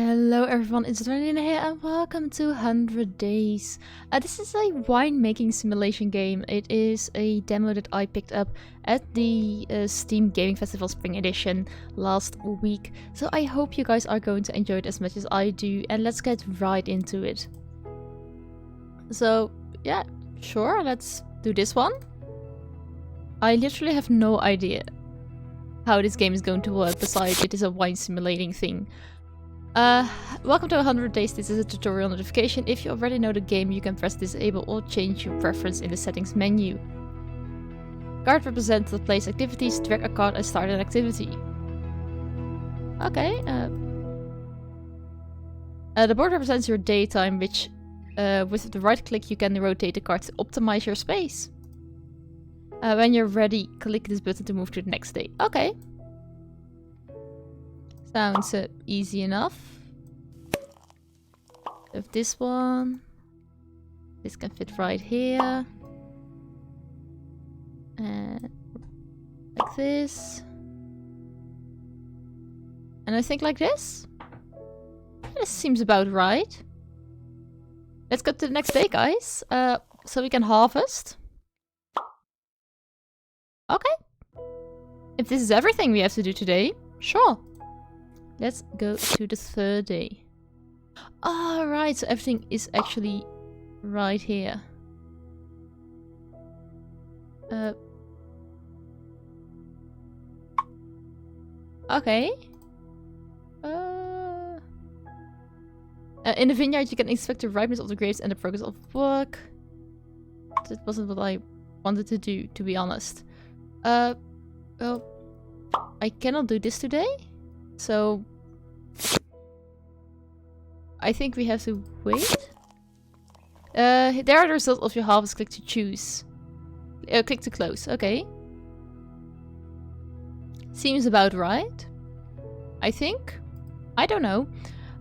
Hello everyone, it's Dranina here and welcome to 100 Days. This is a winemaking simulation game. It is a demo that I picked up at the Steam Gaming Festival Spring Edition last week. So I hope you guys are going to enjoy it as much as I do, and let's get right into it. So yeah, sure, let's do this one. I literally have no idea how this game is going to work besides it is a wine simulating thing. Welcome to 100 Days. This is a tutorial notification. If you already know the game, you can press disable or change your preference in the settings menu. Card represents the place activities. Drag a card and start an activity. Okay. The board represents your daytime, which with the right click you can rotate the card to optimize your space. When you're ready, click this button to move to the next day. Okay. Sounds easy enough. With this one, this can fit right here. And like this. And I think like this. This seems about right. Let's go to the next day, guys. So we can harvest. Okay. If this is everything we have to do today, sure. Let's go to the third day. Alright, so everything is actually right here. Okay. In the vineyard you can inspect the ripeness of the grapes and the progress of work. That wasn't what I wanted to do, to be honest. Well, I cannot do this today. So I think we have to wait. There are the results of your harvest. Click to choose. Click to close. Okay. Seems about right. I think. I don't know.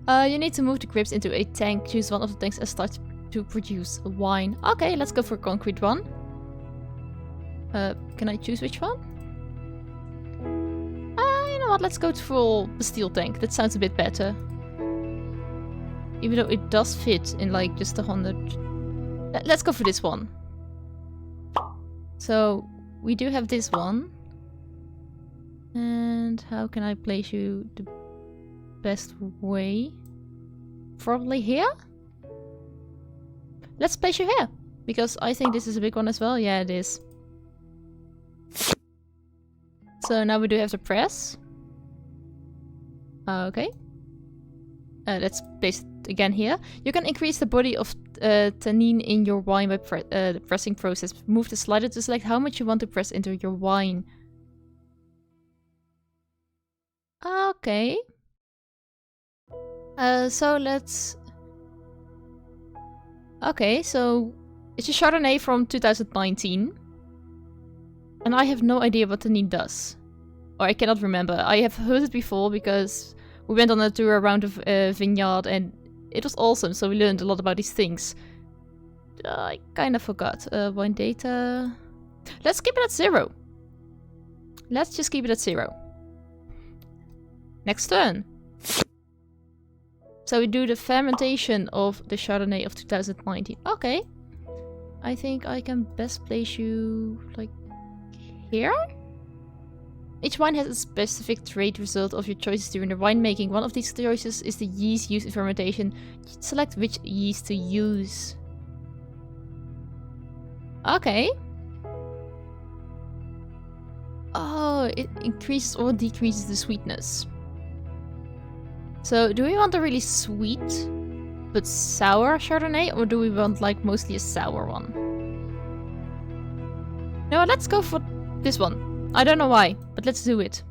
You need to move the grapes into a tank. Choose one of the tanks and start to produce wine. Okay, let's go for a concrete one. Can I choose which one? You know what, let's go for the steel tank. That sounds a bit better. Even though it does fit in like just 100. Let's go for this one. So we do have this one. And how can I place you the best way? Probably here? Let's place you here. Because I think this is a big one as well. Yeah, it is. So now we do have the press. Okay. Let's place it again here. You can increase the body of tannin in your wine by the pressing process. Move the slider to select how much you want to press into your wine. Okay. So let's... Okay, so it's a Chardonnay from 2019. And I have no idea what tannin does. Or I cannot remember. I have heard it before because we went on a tour around the vineyard and it was awesome. So we learned a lot about these things. I kind of forgot. Wine data. Let's keep it at 0. Let's just keep it at 0. Next turn. So we do the fermentation of the Chardonnay of 2019. Okay. I think I can best place you like here? Each wine has a specific trait result of your choices during the winemaking. One of these choices is the yeast used in fermentation. Select which yeast to use. Okay. Oh, it increases or decreases the sweetness. So, do we want a really sweet but sour Chardonnay, or do we want like mostly a sour one? No, let's go for this one. I don't know why, but let's do it.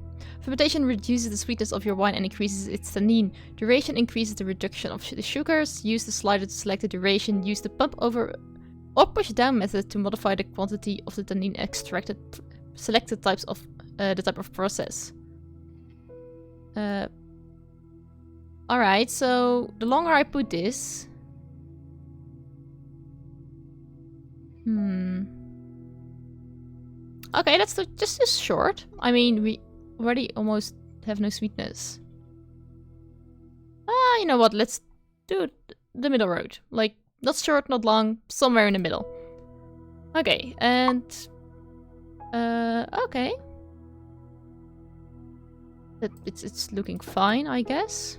Fermentation reduces the sweetness of your wine and increases its tannin. Duration increases the reduction of the sugars. Use the slider to select the duration. Use the pump over or push down method to modify the quantity of the tannin extracted. Select the type of process. Alright, so the longer I put this... Okay, let's do just as short. I mean, we already almost have no sweetness. you know what? Let's do the middle road. Like, not short, not long, somewhere in the middle. Okay, and... okay. It's looking fine, I guess.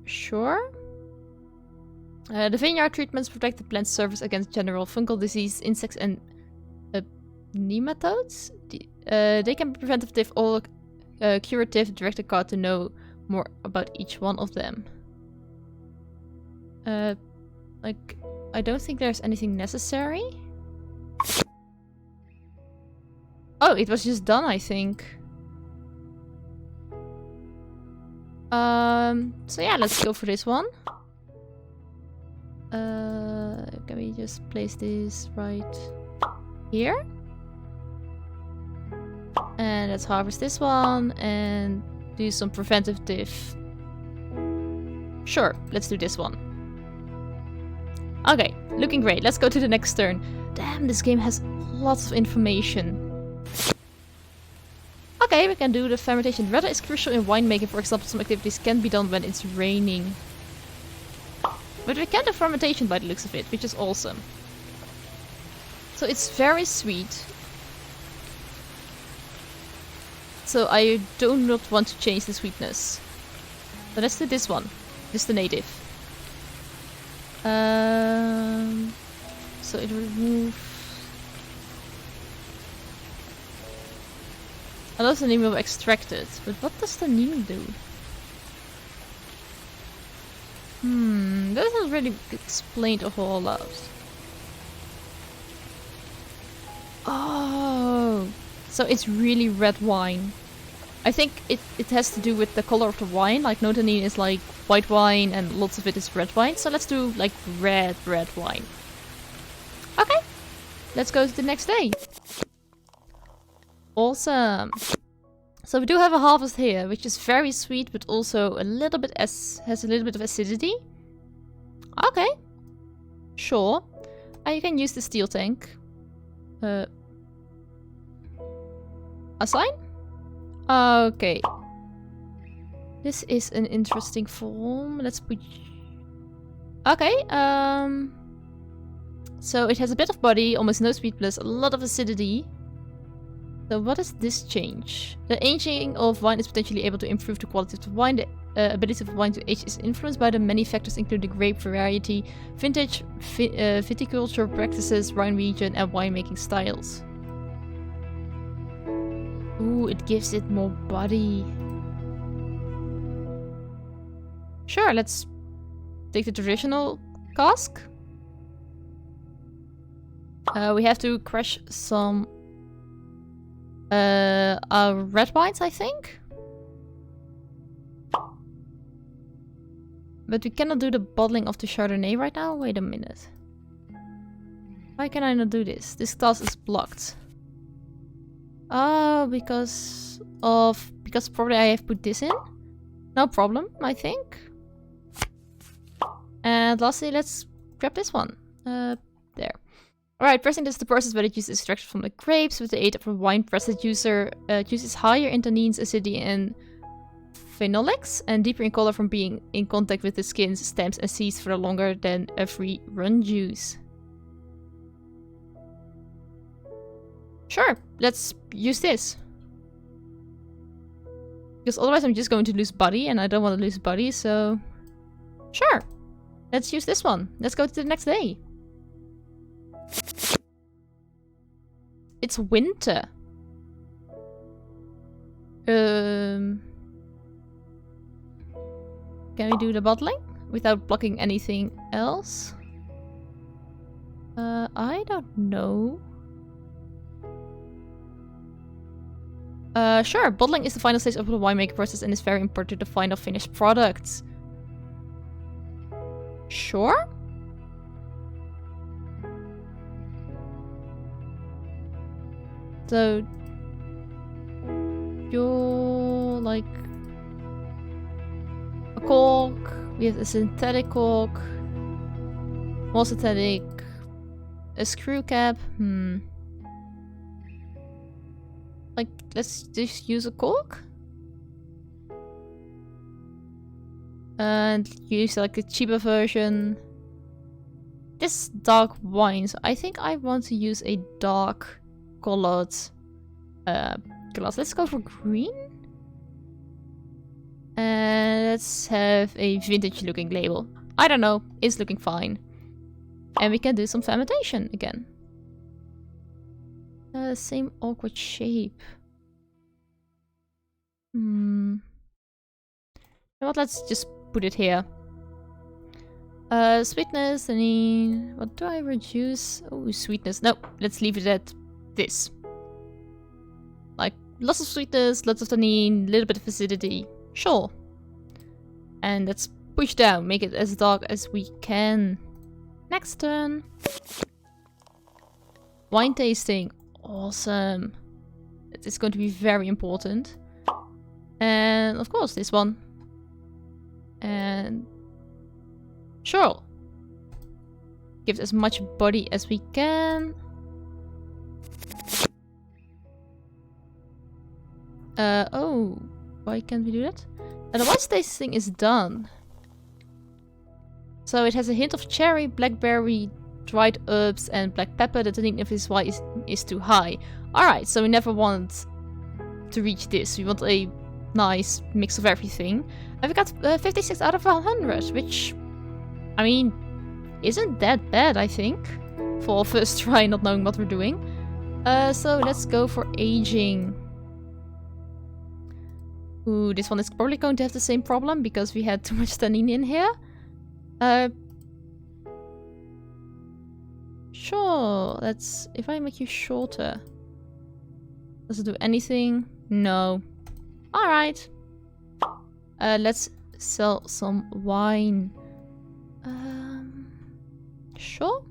Sure. The vineyard treatments protect the plant's surface against general fungal disease, insects, and nematodes. They can be preventive or curative. Direct a card to know more about each one of them. Like, I don't think there's anything necessary. Oh, it was just done, I think. So yeah, let's go for this one. Can we just place this right here? And let's harvest this one and do some preventative. Sure, let's do this one. Okay, looking great. Let's go to the next turn. Damn, this game has lots of information. Okay, we can do the fermentation. Weather is crucial in winemaking. For example, some activities can be done when it's raining. But we can do fermentation by the looks of it, which is awesome. So it's very sweet. So I do not want to change the sweetness. So let's do this one. Just the native. So it removes... I love the name of extracted, but what does the name do? That isn't really explained a whole lot. Oh, so it's really red wine. I think it has to do with the color of the wine. Like Notanine is like white wine and lots of it is red wine. So let's do like red wine. Okay, let's go to the next day. Awesome. So we do have a harvest here, which is very sweet, but also a little bit has a little bit of acidity. Okay, sure. You can use the steel tank. Assign? Okay. This is an interesting form. Let's put... Okay, so it has a bit of body, almost no sweetness, a lot of acidity. So what does this change? The aging of wine is potentially able to improve the quality of the wine. The ability of wine to age is influenced by the many factors including grape variety, vintage, viticulture practices, wine region, and winemaking styles. Ooh, it gives it more body. Sure, let's take the traditional cask. We have to crush some red wines, I think. But we cannot do the bottling of the Chardonnay right now. Wait a minute. Why can I not do this? This task is blocked. Oh, because probably I have put this in. No problem, I think. And lastly, let's grab this one. There. Alright, pressing this is the process where it uses extraction from the grapes. With the aid of a wine press user, uses higher in tannins, acidity, and phenolics, and deeper in color from being in contact with the skins, stems, and seeds for longer than a free run juice. Sure, let's use this. Because otherwise I'm just going to lose body, and I don't want to lose body, so... Sure, let's use this one. Let's go to the next day. It's winter. Can we do the bottling without blocking anything else? I don't know. Sure, bottling is the final stage of the winemaking process and is very important to the final finished product. Sure? So, you're like a cork, we have a synthetic cork, more synthetic, a screw cap, Like, let's just use a cork. And use like a cheaper version. This dark wine, so I think I want to use a dark colored glass. Let's go for green. And let's have a vintage looking label. I don't know, it's looking fine. And we can do some fermentation again. Same awkward shape. You know what, let's just put it here. Sweetness, what do I reduce? Oh, sweetness. No, let's leave it at this. Like, lots of sweetness, lots of tannin, little bit of acidity. Sure. And let's push down, make it as dark as we can. Next turn. Wine tasting. Awesome. It is going to be very important. And of course, this one. And sure. Give as much body as we can. Oh, why can't we do that? And the wine tasting is done. So it has a hint of cherry, blackberry, dried herbs, and black pepper. The tannin of this wine is too high. Alright, so we never want to reach this. We want a nice mix of everything. And we got 56 out of 100, which, I mean, isn't that bad, I think. For our first try, not knowing what we're doing. So let's go for aging. Ooh, this one is probably going to have the same problem because we had too much tannin in here. Sure, let's... If I make you shorter... Does it do anything? No. Alright. Let's sell some wine. Sure.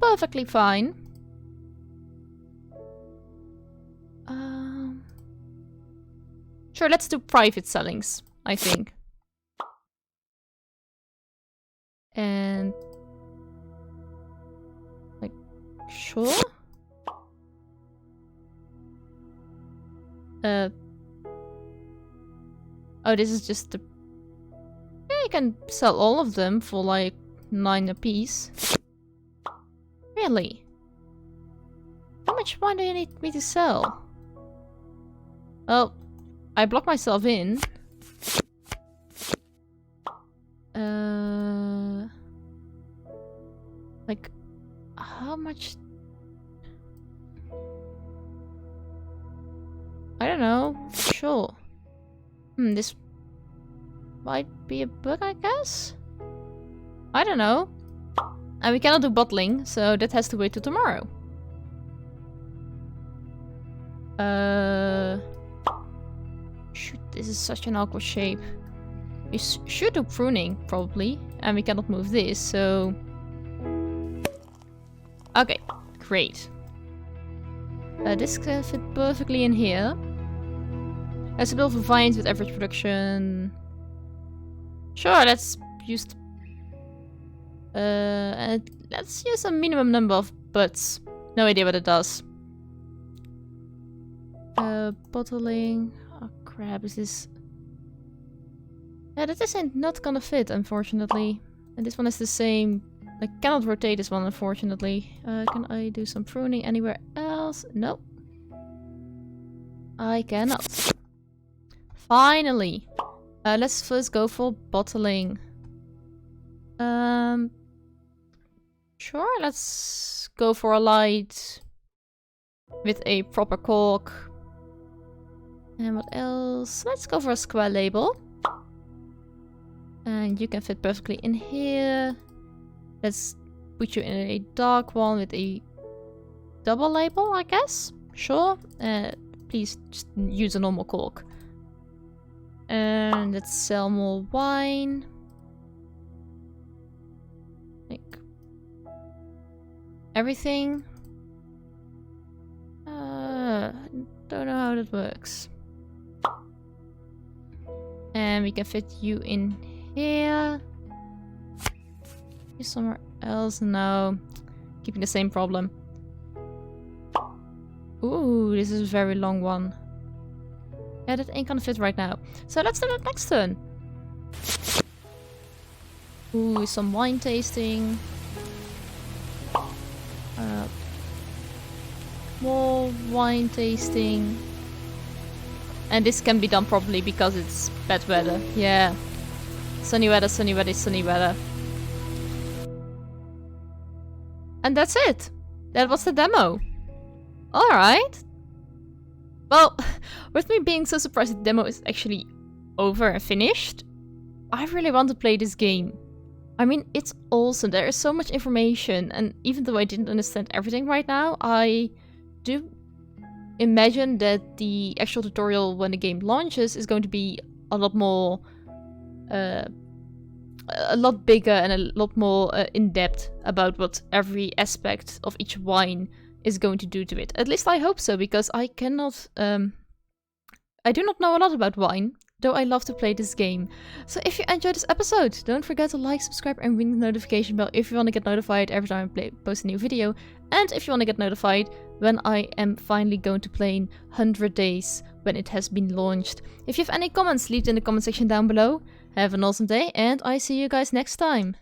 Perfectly fine. Sure, let's do private sellings, I think. And... like, sure? Oh, this is just the... Yeah, you can sell all of them for like 9 apiece. Really? How much wine do you need me to sell? Well, I blocked myself in. Like, how much? I don't know. Sure. This might be a bug, I guess? I don't know. And we cannot do bottling, so that has to wait till tomorrow. Shoot, this is such an awkward shape. We should do pruning, probably. And we cannot move this, so... Okay, great. This can fit perfectly in here. There's a bit of a vines with average production. Sure, let's use... let's use a minimum number of butts. No idea what it does. Bottling... Oh crap, is this... Yeah, this ain't not gonna fit, unfortunately. And this one is the same... I cannot rotate this one, unfortunately. Can I do some pruning anywhere else? No. I cannot. Finally! Let's first go for bottling. Sure, let's go for a light. With a proper cork. And what else? Let's go for a square label. And you can fit perfectly in here. Let's put you in a dark one with a double label, I guess. Sure. Please just use a normal cork. And let's sell more wine. Like everything. Don't know how that works. And we can fit you in here. Somewhere else? No. Keeping the same problem. Ooh, this is a very long one. Yeah, that ain't gonna fit right now. So let's do that next turn. Ooh, some wine tasting. More wine tasting. And this can be done properly because it's bad weather. Yeah. Sunny weather, sunny weather, sunny weather. And that's it. That was the demo. Alright. Well, with me being so surprised the demo is actually over and finished, I really want to play this game. I mean, it's awesome. There is so much information, and even though I didn't understand everything right now, I do imagine that the actual tutorial when the game launches is going to be a lot more, a lot bigger and a lot more in-depth about what every aspect of each wine is going to do to it. At least I hope so, because I cannot, I do not know a lot about wine, though I love to play this game. So if you enjoyed this episode, don't forget to like, subscribe and ring the notification bell if you want to get notified every time I post a new video. And if you want to get notified when I am finally going to play in 100 days when it has been launched. If you have any comments, leave it in the comment section down below. Have an awesome day and I see you guys next time.